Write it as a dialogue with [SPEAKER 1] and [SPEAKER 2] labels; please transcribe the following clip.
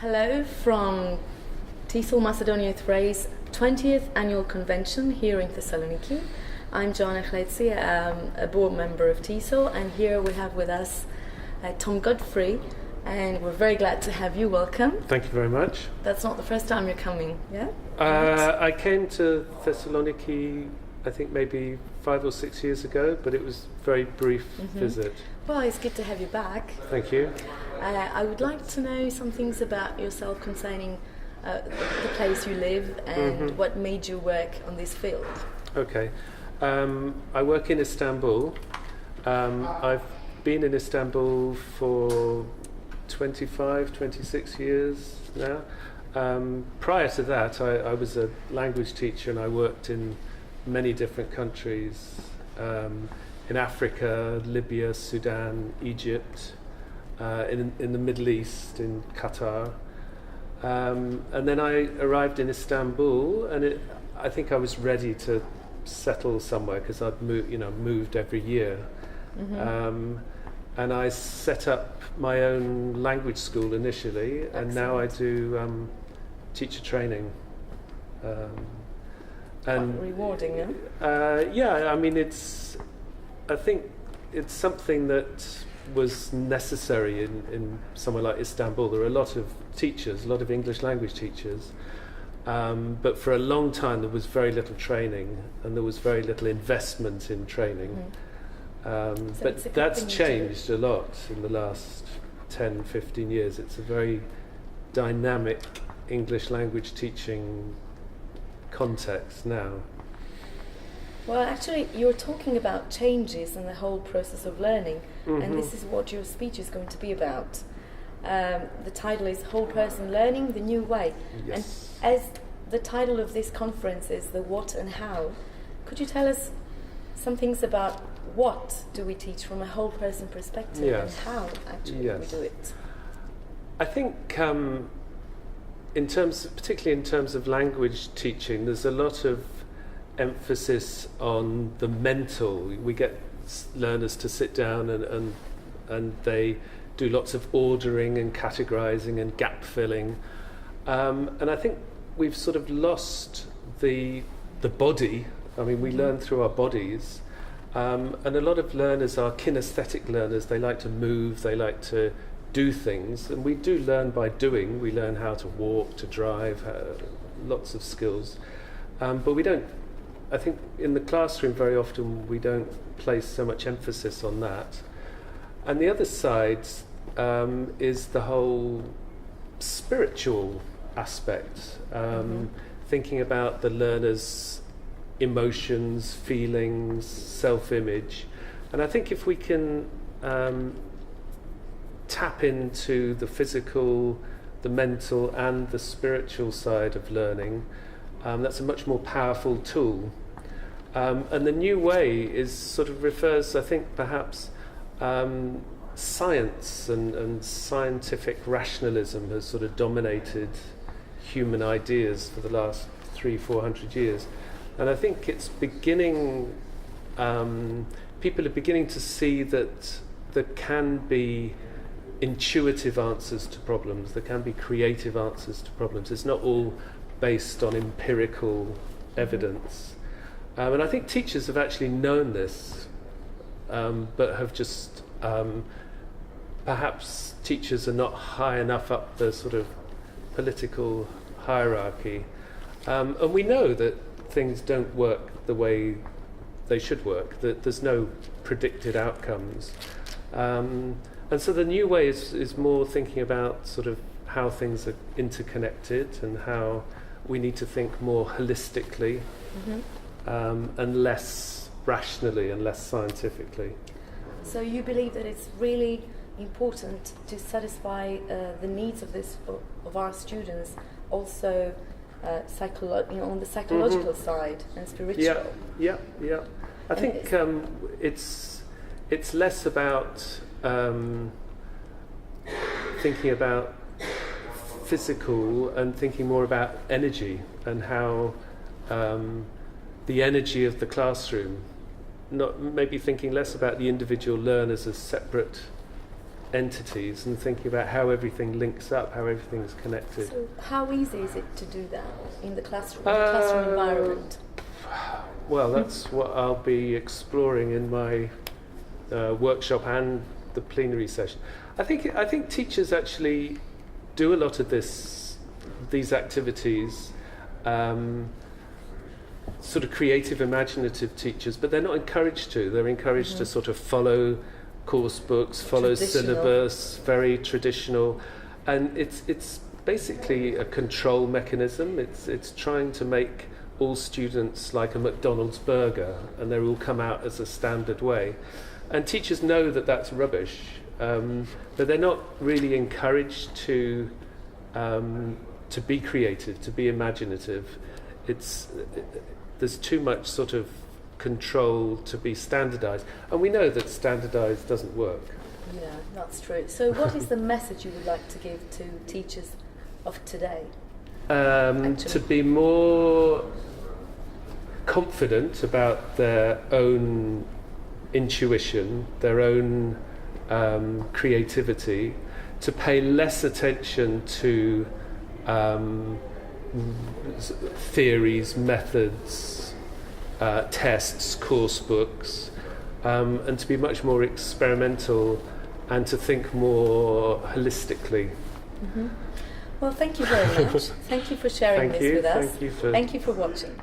[SPEAKER 1] Hello from TESOL Macedonia Thrace 20th Annual Convention here in Thessaloniki. I'm Joanna Chletzi, a board member of TESOL, and here we have with us Tom Godfrey, and we're very glad to have you. Welcome.
[SPEAKER 2] Thank you very much.
[SPEAKER 1] That's not the first time you're coming, yeah?
[SPEAKER 2] I came to Thessaloniki, I think maybe 5 or 6 years ago, but it was a very brief visit.
[SPEAKER 1] Well, it's good to have you back.
[SPEAKER 2] Thank you.
[SPEAKER 1] I would like to know some things about yourself concerning the place you live and what made you work on this field.
[SPEAKER 2] Okay. I work in Istanbul. I've been in Istanbul for 25, 26 years now. Prior to that, I was a language teacher and I worked in many different countries, in Africa, Libya, Sudan, Egypt, in the Middle East, in Qatar. And then I arrived in Istanbul, and I think I was ready to settle somewhere because I'd moved every year. And I set up my own language school initially.
[SPEAKER 1] Excellent.
[SPEAKER 2] And now I do teacher training. And
[SPEAKER 1] quite rewarding, yeah?
[SPEAKER 2] yeah, I mean, I think it's something that was necessary in somewhere like Istanbul. There are a lot of teachers, a lot of English language teachers, but for a long time there was very little training and there was very little investment in training. But that's changed a lot in the last 10, 15 years. It's a very dynamic English language teaching context now.
[SPEAKER 1] Well, actually, you're talking about changes in the whole process of learning, and this is what your speech is going to be about. The title is Whole Person Learning the New Way.
[SPEAKER 2] Yes.
[SPEAKER 1] And as the title of this conference is the what and how, could you tell us some things about what do we teach from a whole person perspective and how actually we do it?
[SPEAKER 2] I think particularly in terms of language teaching, there's a lot of emphasis on the mental. We get learners to sit down and they do lots of ordering and categorizing and gap filling, and I think we've sort of lost the body. I mean, we learn through our bodies, and a lot of learners are kinesthetic learners. They like to move, they like to do things, and we do learn by doing. We learn how to walk, to drive, lots of skills, but we don't. I think in the classroom very often we don't place so much emphasis on that. And the other side is the whole spiritual aspect, thinking about the learner's emotions, feelings, self-image. And I think if we can tap into the physical, the mental and the spiritual side of learning, that's a much more powerful tool. And the new way refers, I think, perhaps science and scientific rationalism has sort of dominated human ideas for the last 300-400 years. And I think it's beginning, people are beginning to see that there can be intuitive answers to problems, there can be creative answers to problems. It's not all based on empirical evidence. And I think teachers have actually known this, but have just, perhaps teachers are not high enough up the sort of political hierarchy. And we know that things don't work the way they should work, that there's no predicted outcomes. And so the new way is more thinking about sort of how things are interconnected and how we need to think more holistically and less rationally and less scientifically.
[SPEAKER 1] So you believe that it's really important to satisfy the needs of our students, also on the psychological side and spiritual.
[SPEAKER 2] Yeah. I think it's less about thinking about physical and thinking more about energy and how the energy of the classroom, not maybe thinking less about the individual learners as separate entities and thinking about how everything links up, how everything's connected.
[SPEAKER 1] So how easy is it to do that in the classroom environment?
[SPEAKER 2] Well, that's what I'll be exploring in my workshop and the plenary session. I think teachers actually do a lot of these activities, sort of creative, imaginative teachers, but they're not encouraged to. They're encouraged to sort of follow course books, follow syllabus, very traditional, and it's basically a control mechanism. It's trying to make all students like a McDonald's burger, and they all come out as a standard way. And teachers know that that's rubbish, but they're not really encouraged to be creative, to be imaginative. There's too much sort of control to be standardised, and we know that standardised doesn't work.
[SPEAKER 1] Yeah, that's true. So what is the message you would like to give to teachers of today?
[SPEAKER 2] To be more confident about their own intuition, their own creativity, to pay less attention to theories, methods, tests, course books, and to be much more experimental and to think more holistically.
[SPEAKER 1] Well, thank you very much. Thank you for sharing this with us.
[SPEAKER 2] Thank you for
[SPEAKER 1] Thank you for watching.